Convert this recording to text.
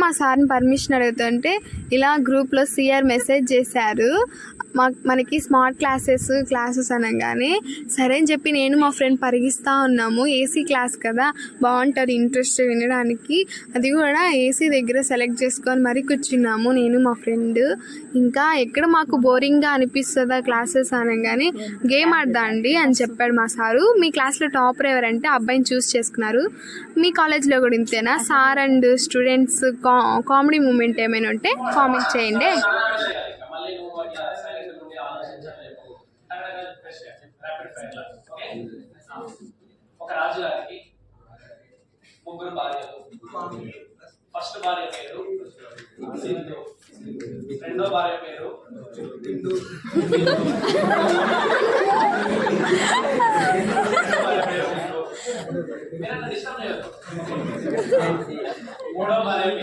మా సార్ని పర్మిషన్ అడుగుతుంటే ఇలా గ్రూప్లో సిఆర్ మెసేజ్ చేశారు. మనకి స్మార్ట్ క్లాసెస్ అనగానే సరే అని చెప్పి నేను మా ఫ్రెండ్ పరిగిస్తూ ఉన్నాము. ఏసీ క్లాస్ కదా, బాగుంటుంది ఇంట్రెస్ట్ వినడానికి. అది కూడా ఏసీ దగ్గర సెలెక్ట్ చేసుకొని మరీ కూర్చున్నాము నేను మా ఫ్రెండ్. ఇంకా ఎక్కడ మాకు బోరింగ్గా అనిపిస్తుందా క్లాసెస్ అనగానే గేమ్ ఆడదాండి అని చెప్పాడు మా సారు. మీ క్లాస్లో టాపర్ ఎవరంటే అబ్బాయిని చూస్ చేసుకున్నారు. మీ కాలేజ్లో కూడా ఇంతేనా? Sir and students comedy moment ఏమైనా ఉంటే కామెంట్ చేయండి. ఒక రాజుగారికి ముగ్గురు భార్యలు. ఫస్ట్ భార్య పేరు సింధు, రెండో భార్య పేరు మూడో భార్య